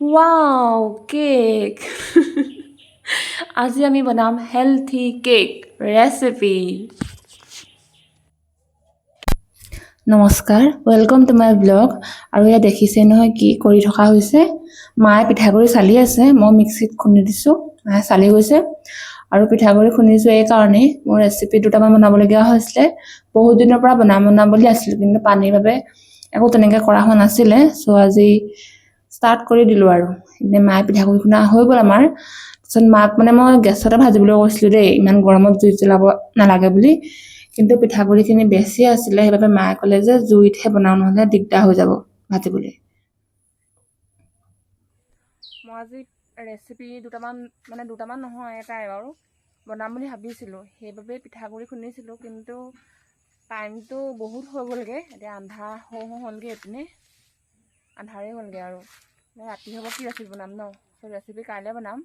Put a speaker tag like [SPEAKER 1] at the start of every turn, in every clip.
[SPEAKER 1] Wow cake আজি আমি বনাম হেলথি কেক ৰেচিপি নমস্কাৰ ৱেলকাম টু মাই ব্লগ আৰু এয়া দেখিছে নহয় কি কৰি থকা হৈছে মায়ে পিঠাগুৰি চালি আছে মই মিক্সিত খুন্দি দিছো মায়ে চালি গৈছে আৰু পিঠাগুৰি খুন্দিছো এই কাৰণে মোৰ ৰেচিপি দুটামান বনাবলগীয়া হৈছিলে বহুত দিনৰ পৰা বনাম বুলি আছিল কিন্তু পানীৰ বাবে একো তেনেকৈ কৰা হোৱা নাছিলে সো আজি ষ্টাৰ্ট কৰি দিলো আৰু এনে মায়ে পিঠাগুৰি খুন্দা হৈ গ'ল আমাৰ তাৰপিছত মাক মানে মই গেছতে ভাজিবলৈ কৈছিলো দেই ইমান গৰমত জুই জ্বলাব নালাগে বুলি কিন্তু পিঠাগুৰিখিনি বেছি আছিলে সেইবাবে মায়ে ক'লে যে জুইতহে বনাও নহ'লে দিগদাৰ হৈ যাব ভাজিবলৈ মই আজি ৰেচিপি দুটামান নহয় এটাই বাৰু বনাম বুলি ভাবিছিলোঁ সেইবাবে পিঠাগুৰি খুন্দিছিলোঁ কিন্তু টাইমটো বহুত হৈ গ'লগৈ এতিয়া আন্ধাৰ হ'লগৈ এইপিনে আন্ধাৰেই হ'লগৈ আৰু ৰাতি হ'ব কি ৰেচিপি বনাম ন ৰেচিপি কাইলৈ বনাম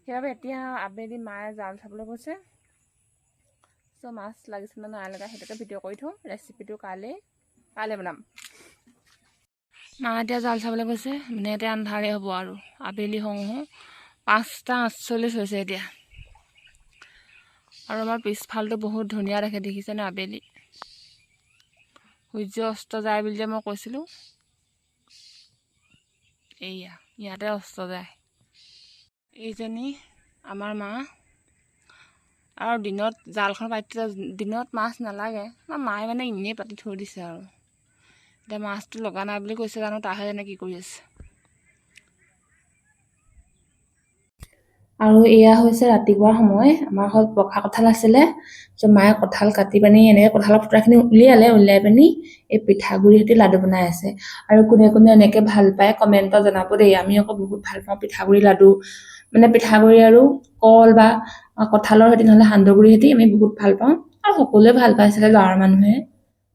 [SPEAKER 1] সেইবাবে এতিয়া আবেলি মায়ে জাল চাবলৈ গৈছে চ' মাছ লাগিছে নে নাই লগা সেইটোকে ভিডিঅ' কৰি থওঁ ৰেচিপিটো কাইলৈ বনাম মা এতিয়া জাল চাবলৈ গৈছে মানে এতিয়া আন্ধাৰেই হ'ব আৰু আবেলি হওঁ 5:48 হৈছে এতিয়া আৰু আমাৰ পিছফালটো বহুত ধুনীয়া দেখে দেখিছেনে আবেলি সূৰ্য অস্ত যায় বুলি যে মই কৈছিলোঁ এইয়া ইয়াতে অস্ত যায় এইজনী আমাৰ মা আৰু দিনত জালখন পাতি দিনত মাছ নালাগে মায়ে মানে এনেই পাতি থৈ দিছে আৰু এতিয়া মাছটো লগা নাই বুলি কৈছে জানো তাহে জানে কি কৰি আছে আৰু এয়া হৈছে ৰাতিপুৱাৰ সময় আমাৰ ঘৰত পকা কঁঠাল আছিলে মায়ে কঁঠাল কাটি পানি এনেকৈ কঁঠালৰ ফুটাখিনি উলিয়াই পানি এই পিঠাগুড়ি সৈতে লাডু বনাই আছে আৰু কোনে কোনে এনেকৈ ভাল পায় কমেণ্টত জনাব দেই আমি আকৌ বহুত ভাল পাওঁ পিঠাগুড়ি লাডু মানে পিঠাগুড়ি আৰু কল বা কঁঠালৰ সৈতে নহ'লে সান্দহগুড়িৰ সৈতে আমি বহুত ভাল পাওঁ আৰু সকলোৱে ভাল পায় চাগে গাঁৱৰ মানুহে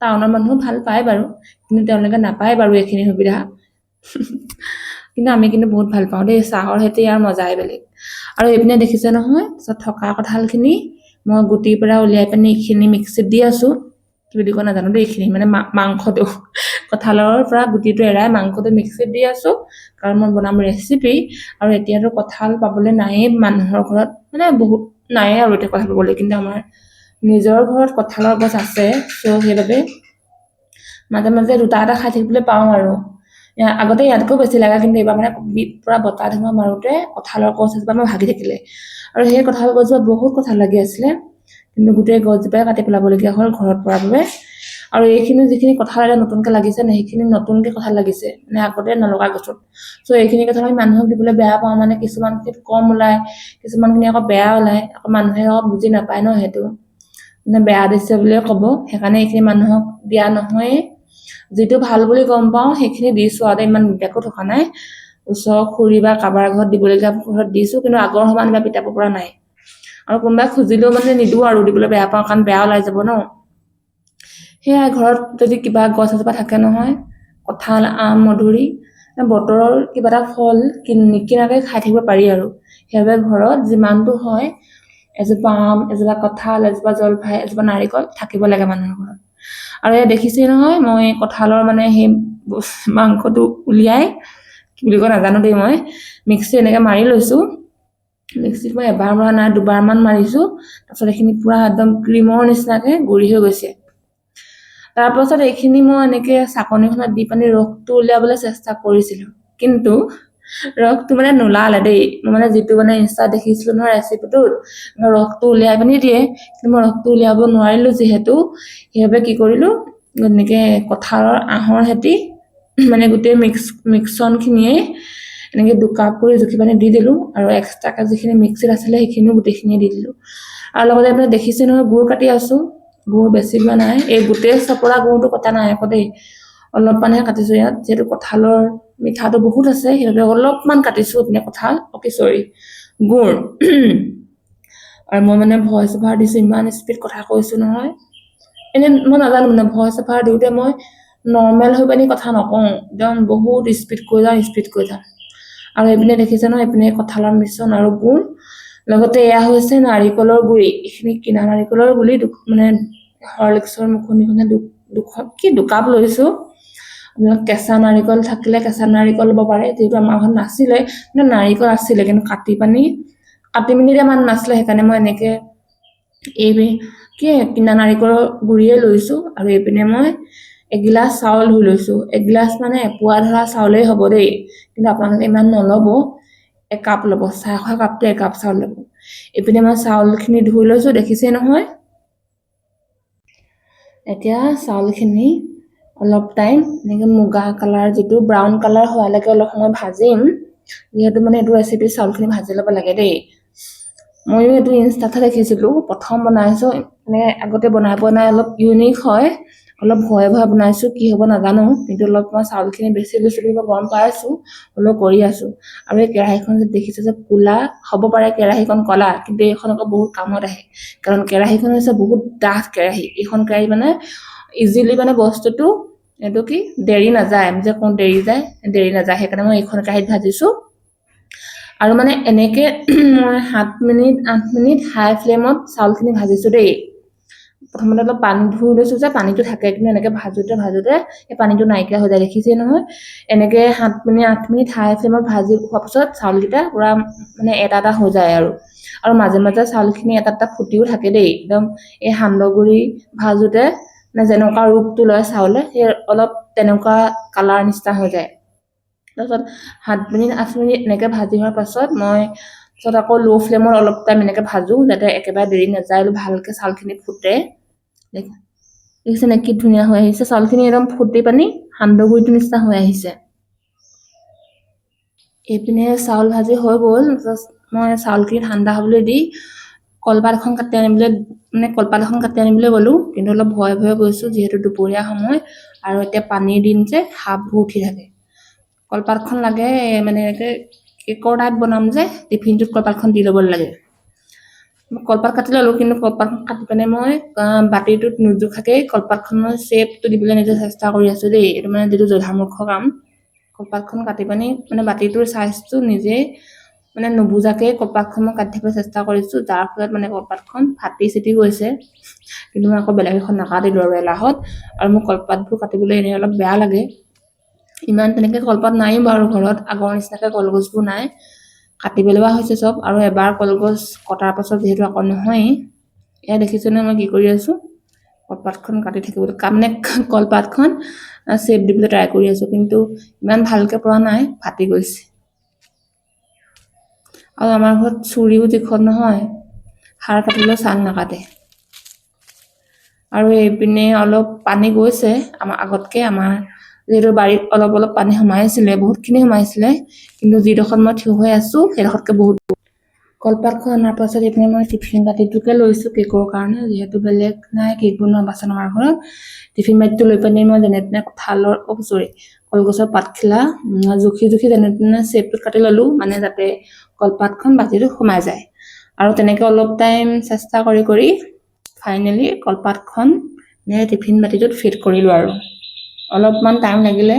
[SPEAKER 1] টাউনৰ মানুহো ভাল পায় বাৰু কিন্তু তেওঁলোকে নাপায় বাৰু এইখিনি সুবিধা কিন্তু আমি কিন্তু বহুত ভাল পাওঁ দেই চাহৰ সৈতে ইয়াৰ মজাই বেলেগ আৰু এইপিনে দেখিছে নহয় থকা কঁঠালখিনি মই গুটিৰ পৰা উলিয়াই পানি এইখিনি মিক্সিত দি আছো কি বুলি কয় নাজানো দেই এইখিনি মানে মাংসটো কঁঠালৰ পৰা গুটিটো এৰাই মাংসটো মিক্সিত দি আছো কাৰণ মই বনাম ৰেচিপি আৰু এতিয়াতো কঁঠাল পাবলৈ নায়েই মানুহৰ ঘৰত মানে বহুত নায়েই আৰু এতিয়া কঁঠাল পাবলৈ কিন্তু আমাৰ নিজৰ ঘৰত কঁঠালৰ গছ আছে চ' সেইবাবে মাজে মাজে দুটা এটা খাই থাকিবলৈ পাওঁ আৰু আগতে ইয়াতকৈ বেছি লাগে কিন্তু এইবাৰ মানে পুৰা বতাহ ধুমুহা মাৰোতে কঁঠালৰ গছ এজোপা মই ভাগি থাকিলে আৰু সেই কঁঠাল গছজোপা বহুত কঁঠাল লাগি আছিলে কিন্তু গোটেই গছজোপাই কাটি পেলাবলগীয়া হ'ল ঘৰত পৰাৰ বাবে আৰু এইখিনি যিখিনি কঁঠাল এতিয়া নতুনকৈ লাগিছে নে সেইখিনি নতুনকৈ কঁঠাল লাগিছে মানে আগতে নলগা গছত চ' এইখিনি কথা আমি মানুহক দিবলৈ বেয়া পাওঁ মানে কিছুমান কম ওলায় কিছুমানখিনি আকৌ বেয়া ওলায় আকৌ মানুহে আকৌ বুজি নাপায় ন সেইটো মানে বেয়া দিছে বুলিয়ে ক'ব সেইকাৰণে এইখিনি মানুহক দিয়া নহয়েই যিটো ভাল বুলি গম পাওঁ সেইখিনি দিছো আৰু ইমান বিবেকো থকা নাই ওচৰৰ খুৰী বা কাৰোবাৰ ঘৰত দিবলগীয়া ঘৰত দিছো কিন্তু আগৰ সমান বা পিতাব পৰা নাই আৰু কোনোবাই খুজিলেও মানে নিদিওঁ আৰু দিবলৈ বেয়া পাওঁ কাৰণ বেয়া ওলাই যাব ন সেয়া ঘৰত যদি কিবা গছ এজোপা থাকে নহয় কঁঠাল আম মধুৰি বতৰৰ কিবা এটা ফল নিকিনাকৈ খাই থাকিব পাৰি আৰু সেইবাবে ঘৰত যিমানটো হয় এজোপা আম এজোপা কঁঠাল এজোপা জলফাই এজোপা নাৰিকল থাকিব লাগে মানুহৰ ঘৰত আৰু এয়া দেখিছেই নহয় মই কঁঠালৰ মানে সেই মাংসটো উলিয়াই কি বুলি কয় নাজানো দেই মই মিক্সি এনেকৈ মাৰি লৈছো মিক্সিত মই এবাৰ মৰা নাই দুবাৰমান মাৰিছো তাৰপিছত এইখিনি পুৰা একদম ক্ৰীমৰ নিচিনাকৈ গুৰি হৈ গৈছে তাৰপাছত এইখিনি মই এনেকৈ চাকনিখনত দি পানি ৰসটো উলিয়াবলৈ চেষ্টা কৰিছিলো কিন্তু ৰসটো মানে নোলালে দেই মই মানে যিটো মানে ইনষ্টাত দেখিছিলো নহয় ৰেচিপিটোত ৰসটো উলিয়াই পানি দিয়ে কিন্তু মই ৰসটো উলিয়াব নোৱাৰিলো যিহেতু সেইবাবে কি কৰিলো এনেকৈ কঁঠালৰ আহৰ সৈতে মানে গোটেই মিক্সনখিনিয়ে এনেকৈ দুকাপ কৰি জুখি পানি দি দিলো আৰু এক্সট্ৰাকৈ যিখিনি মিক্সিত আছিলে সেইখিনিও গোটেইখিনি দি দিলো আৰু লগতে আপুনি দেখিছে নহয় গুড় কাটি আছো গুড় বেছি লোৱা নাই এই গোটেই চপৰা গুড়টো কটা নাই আকৌ দেই অলপমানহে কাটিছো ইয়াত যিহেতু কঁঠালৰ মিঠাটো বহুত আছে সেইবাবে অলপমান কাটিছো আপুনি কঁঠাল গুড় আৰু মই মানে ভইচ অভাৰ দিছো ইমান স্পীড কথা কৈছো নহয় এনে মই নাজানো মানে ভইচ অভাৰ দিওঁতে মই নৰ্মেল হৈ পানি কথা নকওঁ একদম বহুত স্পীড কৈ যাওঁ আৰু এইপিনে দেখিছে ন এইপিনে কঁঠালৰ মিশ্ৰণ আৰু গুড় লগতে এয়া হৈছে নাৰিকলৰ গুড়ি এইখিনি কিনা নাৰিকলৰ গুড়ি মানে হৰলিক্সৰ মুখনিখনে দুকাপ লৈছো কেঁচা নাৰিকল থাকিলে কেঁচা নাৰিকল ল'ব পাৰে, যিহেতু আমাৰ ঘৰত নাছিলে, মানে নাৰিকল আছিলে কিন্তু কাটি মিনিট ইমান নাছিলে, সেইকাৰণে মই এনেকে এই কি কিনা নাৰিকলৰ গুৰিয়ে লৈছো। আৰু এইপিনে মই এগিলাচ চাউল ধুই লৈছো, এগিলাচ মানে এপোৱা ধৰা চাউলেই হ'ব দেই, কিন্তু আপোনালোকে ইমান নল'ব, একাপ ল'ব, চাহ খোৱা কাপটো একাপ চাউল ল'ব। এইপিনে মই চাউলখিনি ধুই লৈছো, দেখিছে নহয়। এতিয়া চাউলখিনি অলপ টাইম এনেকে মুগা কালাৰ, যিটো ব্ৰাউন কালাৰ হোৱালৈকে অলপ সময় ভাজিম, যিহেতু মানে এইটো ৰেচিপি চাউলখিনি ভাজি ল'ব লাগে দেই। ময়ো এইটো ইনষ্টাতে দেখিছিলো, প্ৰথম বনাইছো, মানে আগতে বনাই পোৱা নাই, অলপ ইউনিক হয়, অলপ ভয়ে বনাইছো, কি হ'ব নাজানো, কিন্তু অলপ মই চাউলখিনি বেছি লৈছিলো, গম পাইছো, অলপ কৰি আছো। আৰু এই কেৰাহীখন যে দেখিছে যে কোলা হ'ব পাৰে, কেৰাহীখন কলা, কিন্তু এইখন আকৌ বহুত কামত আহে, কাৰণ কেৰাহীখন হৈছে বহুত ডাঠ কেৰাহী। এইখন কেৰাহী মানে ইজিলি মানে বস্তুটো এইটো কি দেৰি নাযায়, আমি যে কওঁ দেৰি নাযায়, সেইকাৰণে মই এইখন কেৰাহীত ভাজিছো। আৰু মানে এনেকে মই 7 মিনিট 8 মিনিট হাই ফ্লেমত চাউলখিনি ভাজিছো দেই। প্ৰথমতে অলপ পানী ধুই লৈছো যে পানীটো থাকে, কিন্তু এনেকে ভাজোতে এই পানীটো নাইকিয়া হৈ যায়, দেখিছে নহয়। এনেকে 7 মিনিট 8 মিনিট হাই ফ্লেমত ভাজি খোৱাৰ পিছত চাউলকেইটা পুৰা মানে এটা হৈ যায়। আৰু মাজে মাজে চাউলখিনি এটা ফুটিও থাকে দেই, একদম এই সান্দহগুৰি ভাজোতে মানে যেনেকুৱা ৰূপটো লয় চাউলে, সেই অলপ তেনেকুৱা কালাৰ নিচিনা হৈ যায়। তাৰপিছত 7 মিনিট 8 মিনিট এনেকে ভাজি হোৱাৰ পাছত মই আকৌ ল' ফ্লেমত অলপ টাইম এনেকে ভাজো, যাতে একেবাৰে দেৰি নাযায়, ভালকে চাউলখিনি ফুটে। দেখিছে নে কি ধুনীয়া হৈ আহিছে, চাউলখিনি একদম ফুটি পানি সান্দহগুৰিটোৰ নিচিনা হৈ আহিছে। এইপিনে চাউল ভাজি হৈ গ'ল, মই চাউলখিনি ঠাণ্ডা হ'বলৈ দি কলপাত এখন কাটি আনিবলৈ গ'লো, কিন্তু অলপ ভয়ে গৈছো, যিহেতু দুপৰীয়া সময় আৰু এতিয়া পানীৰ দিন যে সাপবোৰ উঠি থাকে। কলপাতখন লাগে, মানে এনেকে কেকৰ টাইপ বনাম যে টিফিনটোত কলপাতখন দি ল'ব লাগে। কলপাত কাটি ল'লো, কিন্তু কলপাতখন কাটি পিনে মই বাতিটোত নোজোখাকে কলপাতখনৰ শ্বেপটো দিবলৈ নিজে চেষ্টা কৰি আছো দেই। এইটো মানে যিটো জধামূৰ্খ কাম। কলপাতখন কাটি পানি মানে বাতিটোৰ চাইজটো নিজে মানে নুবুজাকে কলপাতখন মই কাটি থাকিবলৈ চেষ্টা কৰিছো, যাৰ ফলত মানে কলপাতখন ফাটি চিটি গৈছে। কিন্তু মই আকৌ বেলেগ এখন নাকাটিলো আৰু এলাহত, আৰু মোৰ কলপাতবোৰ কাটিবলৈ এনেই অলপ বেয়া লাগে। ইমান তেনেকে কলপাত নাই বাৰু ঘৰত, আগৰ নিচিনাকে কলগছবোৰ নাই, কাটিব লগা হৈছে চব। আৰু এবাৰ কলগছ কটাৰ পাছত যিহেতু আকৌ নহয়েই, এয়া দেখিছো নে মই কি কৰি আছো, কলপাতখন কাটি থাকিবলৈ মানে কলপাতখন শ্বেপ দিবলৈ ট্ৰাই কৰি আছো, কিন্তু ইমান ভালকে পৰা নাই, ফাটি গৈছে। আৰু আমাৰ ঘৰত চুৰিও যিখন নহয়, সাৰ কাটিলেও চাং নাকাটে। আৰু এইপিনে অলপ পানী গৈছে আমাৰ আগতকে, আমাৰ যিহেতু বাৰীত অলপ পানী সোমাইছিলে, বহুতখিনি সোমাইছিলে, কিন্তু যিডোখৰত মই থিয় হৈ আছো সেইডোখৰতকে বহুত। কলপাতখন অনাৰ পাছত এইপিনে মই টিফিন বাতিটোকে লৈছো কেকৰ কাৰণে, যিহেতু বেলেগ নাই কেক বনোৱা বাচন আমাৰ ঘৰত। টিফিন বাতিটো লৈ পিনে মই যেনে তেনে কলগছৰ পাতখিলা জুখি যেনে তেনে শ্বেপটোত কাটি ললো, মানে যাতে কলপাতখন বাতিটো সোমাই যায়। আৰু তেনেকে অলপ টাইম চেষ্টা কৰি ফাইনেলি কলপাতখন টিফিন বাতিটোত ফিট কৰিলো। আৰু অলপমান টাইম লাগিলে,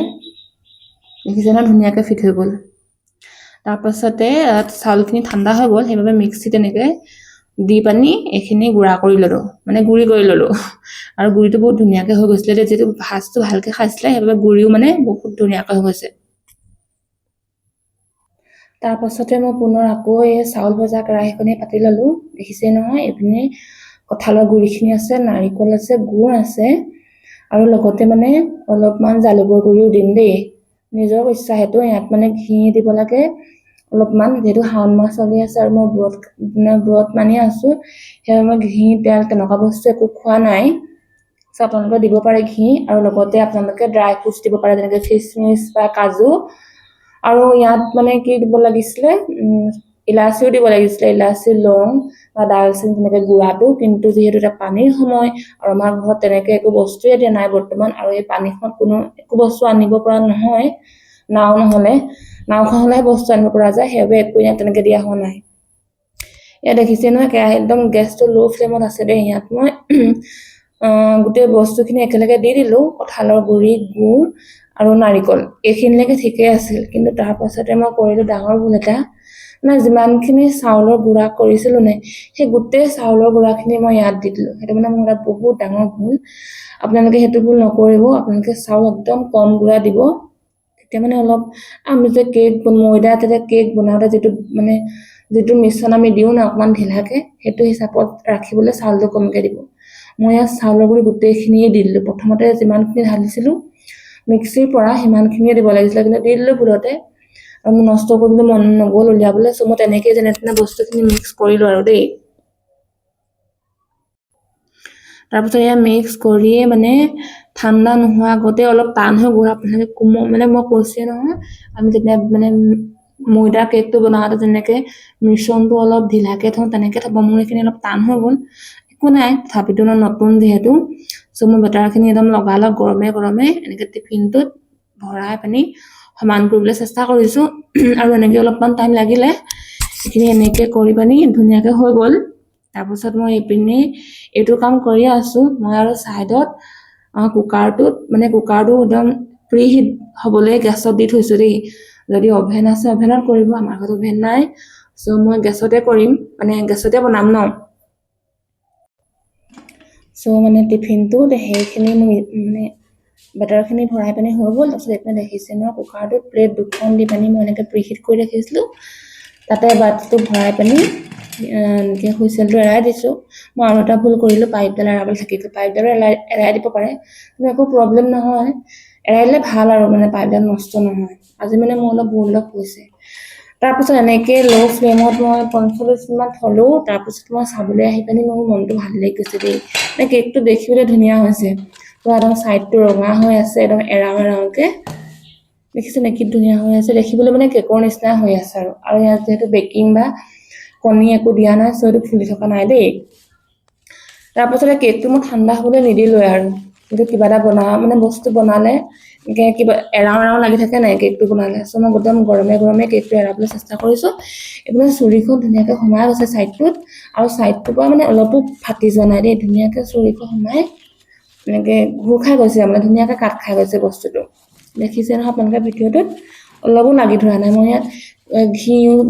[SPEAKER 1] দেখিছে ন ধুনীয়াকে ফিট হৈ গ'ল। তাৰপাছতে চাউলখিনি ঠাণ্ডা হৈ গ'ল, সেইবাবে মিক্সিত এনেকে দি পানি এইখিনি গুড়ি কৰি ললো। আৰু গুড়িটো বহুত ধুনীয়াকে হৈ গৈছিলে, যিহেতু ভাজটো ভালকে খাইছিলে, সেইবাবে গুড়িও মানে বহুত ধুনীয়াকে হৈ গৈছে। তাৰপাছতে মই পুনৰ আকৌ এই চাউল ভজা কেৰাহীখনি পাতি ললো, দেখিছে নহয়। এইপিনে কঁঠালৰ গুড়িখিনি আছে, নাৰিকল আছে, গুড় আছে, আৰু লগতে মানে অলপমান জালুকৰ গুড়িও দিম দেই, নিজৰ ইচ্ছা সেইটো। ইয়াত মানে ঘি দিব লাগে অলপমান, যিহেতু শাওণ মাহ চলি আছে আৰু মই ব্ৰত মানি আছো, সেইবাবে মই ঘি তেল তেনেকুৱা বস্তু একো খোৱা নাই। আপোনালোকে দিব পাৰে ঘি, আৰু লগতে আপোনালোকে ড্ৰাই ফ্ৰুটছ দিব পাৰে, যেনেকে খিচমিচ বা কাজু। আৰু ইয়াত মানে কি দিব লাগিছিলে, ইলাচিও দিব লাগিছিলে, ইলাচি, লং বা দালচেনি তেনেকে গুড়াটো, কিন্তু যিহেতু এটা পানীৰ সময় আৰু আমাৰ ঘৰত তেনেকে একো বস্তুৱে দিয়া নাই বৰ্তমান, আৰু এই পানীখনত কোনো একো বস্তু আনিব পৰা নহয়, নাওখন হ'লেহে বস্তু আনিব পৰা যায়, সেইবাবে একো ইয়াত তেনেকে দিয়া হোৱা নাই। ইয়াত দেখিছে নহয় কেৰাহী একদম গেছটো ল' ফ্লেমত আছে দেই। ইয়াত মই গোটেই বস্তুখিনি একেলগে দি দিলো, কঁঠালৰ গুড়ি, গুড় আৰু নাৰিকল, এইখিনিলৈকে ঠিকেই আছিল। কিন্তু তাৰ পাছতে মই কৰিলো ডাঙৰ ভুল এটা, মানে যিমানখিনি চাউলৰ গুড়া কৰিছিলোঁ নে সেই গোটেই চাউলৰ গুড়াখিনি মই ইয়াত দি দিলোঁ। সেইটো মানে মোৰ এটা বহুত ডাঙৰ ভুল। আপোনালোকে সেইটো ভুল নকৰিব। আপোনালোকে চাউল একদম কম গুড়া দিব। তেতিয়া মানে অলপ আমি যে ময়দা তেতিয়া কেক বনাওঁতে যিটো মিশ্ৰণ আমি দিওঁ না অকণমান ঢিলাকে, সেইটো হিচাপত ৰাখিবলৈ চাউলটো কমকৈ দিব। মই ইয়াত চাউলৰ গুড়ি গোটেইখিনিয়ে দি দিলোঁ। প্ৰথমতে যিমানখিনি ঢালিছিলোঁ মিক্সিৰ পৰা সিমানখিনিয়ে দিব লাগিছিলে, কিন্তু দি দিলোঁ ভুলতে। আৰু মোৰ নষ্ট কৰিবলৈ মন নগ'ল উলিয়াবলৈ, চ' মই তেনেকৈ যেনে তেনে বস্তুখিনি মিক্স কৰিলোঁ আৰু দেই। তাৰপিছত এয়া মিক্স কৰিয়ে মানে ঠাণ্ডা নোহোৱা আগতে অলপ টান হৈ গ'ল। আপোনালোকে মানে মই কৈছোৱে নহয়, আমি যেতিয়া মানে ময়দা কেকটো বনাওঁতে যেনেকৈ মিশ্ৰণটো অলপ ঢিলাকৈ থওঁ তেনেকৈ থ'ব। মোৰ এইখিনি অলপ টান হৈ গ'ল, একো নাই, তথাপিতো নতুন যিহেতু। চ' মই বেটাৰখিনি একদম লগালগ গৰমে গৰমে এনেকৈ টিফিনটোত ভৰাই পানি সমান কৰিবলৈ চেষ্টা কৰিছোঁ। আৰু এনেকৈ অলপমান টাইম লাগিলে এইখিনি এনেকৈ কৰি পানি ধুনীয়াকৈ হৈ গ'ল। তাৰপিছত মই এইপিনে এইটো কাম কৰি আছোঁ। মই আৰু ছাইডত কুকাৰটো একদম প্ৰি হিট হ'বলৈ গেছত দি থৈছোঁ দেই। যদি অভেন আছে অভেনত কৰিব, আমাৰ ঘৰত অভেন নাই, চ' মই গেছতে কৰিম, মানে গেছতে বনাম ন। চ' মানে টিফিনটোত সেইখিনি মানে বেটাৰখিনি ভৰাই পানি হৈ গ'ল। তাৰপিছত এইপিনে দেখিছে নহয় কুকাৰটোত প্লেট দুখন দি পানি মই এনেকৈ প্ৰি হিট কৰি ৰাখিছিলোঁ। তাতে বাতিটো ভৰাই পানি এনেকৈ হুইচেলটো এৰাই দিছোঁ। মই আৰু এটা ভুল কৰিলোঁ, পাইপডাল এৰাবলৈ থাকি গ'ল। পাইপডালো এৰাই দিব পাৰে, কিন্তু একো প্ৰব্লেম নহয়। এৰাই দিলে ভাল আৰু মানে পাইপডাল নষ্ট নহয়। আজি মানে মোৰ অলপ ভুল হৈছে। তাৰপিছত এনেকৈ ল' ফ্লেমত মই 45 মিনিটমান থ'লোঁ। তাৰপিছত মই চাবলৈ আহি পানি মোৰ মনটো ভাল লাগি গৈছে দেই। কেকটো দেখিবলৈ ধুনীয়া হৈছে, পুৰা একদম ছাইডটো ৰঙা হৈ আছে, একদম এৰাওকৈ দেখিছে নে কি ধুনীয়া হৈ আছে। দেখিবলৈ মানে কেকৰ নিচিনা হৈ আছে। আৰু ইয়াত যিহেতু বেকিং বা কণী একো দিয়া নাই, চ' এইটো ফুলি থকা নাই দেই। তাৰপাছতে কেকটো মই ঠাণ্ডা হ'বলৈ নিদিলোৱে আৰু, কিন্তু কিবা এটা বস্তু বনালে এনেকৈ কিবা এৰাও লাগি থাকে নাই কেকটো বনালে, চ' মই একদম গৰমে গৰমে কেকটো এৰাবলৈ চেষ্টা কৰিছোঁ। এইপিনে চুৰিখন ধুনীয়াকৈ সোমাই গৈছে ছাইডটোত, আৰু ছাইডটোৰ পৰা মানে অলপো ফাটি যোৱা নাই দেই। ধুনীয়াকৈ চুৰিখন সোমাই এনেকৈ ঘূৰ খাই গৈছে, মানে ধুনীয়াকৈ কাট খাই গৈছে বস্তুটো। দেখিছে নহয় আপোনালোকে ভিডিঅ'টোত, অলপো লাগি ধৰা নাই। মই ইয়াত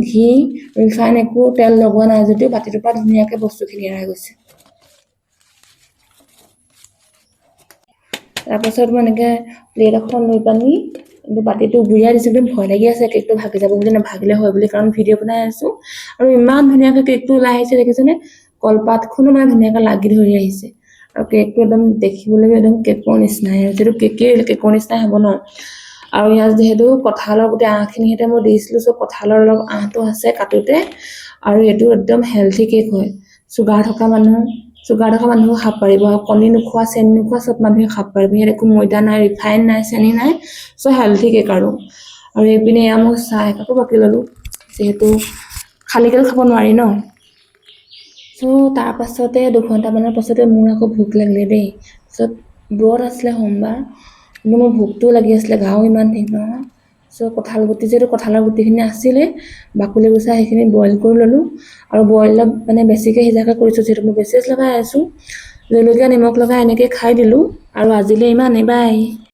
[SPEAKER 1] ঘি ৰিফাইন একো তেল লগোৱা নাই যদিও বাতিটোৰ পৰা ধুনীয়াকৈ বস্তুখিনি এৰাই গৈছে। তাৰপাছত মই এনেকৈ প্লেট এখন লৈ পানি বাতিটো ঘূৰিয়াই দিছোঁ। কিন্তু ভয় লাগি আছে কেকটো ভাগি যাব বুলি, নাভাগিলে হয় বুলি, কাৰণ ভিডিঅ' বনাই আছোঁ। আৰু ইমান ধুনীয়াকৈ কেকটো ওলাই আহিছে দেখিছেনে, কলপাতখনো মানে ধুনীয়াকৈ লাগি ধৰি আহিছে। আৰু কেকটো একদম দেখিবলৈ একদম কেকৰ নিচিনাই, যিহেতু কেকৰ নিচিনাই হ'ব ন। আৰু ইয়াত যিহেতু কঁঠালৰ গোটেই আঁহখিনি সৈতে মই দিছিলোঁ, চ' কঁঠালৰ অলপ আঁহটো আছে কাটোতে। আৰু এইটো একদম হেল্থি কেক হয়। চুগাৰ থকা মানুহেও খাব পাৰিব, আৰু কণী নোখোৱা চেনি নোখোৱা চব মানুহে খাব পাৰিব। ইয়াত একো ময়দা নাই, ৰিফাইন নাই, চেনি নাই, চ' হেল্থি কেক আৰু এইপিনে এয়া মই চাহ একাপো বাকি ল'লোঁ, যিহেতু খালীকৈ খাব নোৱাৰি ন। চ' তাৰপাছতে 2 ঘণ্টামানৰ পাছতে মোৰ আকৌ ভোক লাগিলে দেই। তাৰপিছত ব্ৰত আছিলে সোমবাৰ, কিন্তু মোৰ ভোকটোও লাগি আছিলে, গাও ইমান ঠিক নহয়। চ' কঁঠালৰ গুটিখিনি আছিলে, বাকলি গুচাই সেইখিনি বইল কৰি ল'লোঁ। আৰু বইলত মানে বেছিকৈ সিজাকৈ কৰিছোঁ, যিহেতু মই বেছি লগাই আছোঁ। জলকীয়া নিমখ লগাই এনেকৈ খাই দিলোঁ। আৰু আজিলৈ ইমানেই, বাই।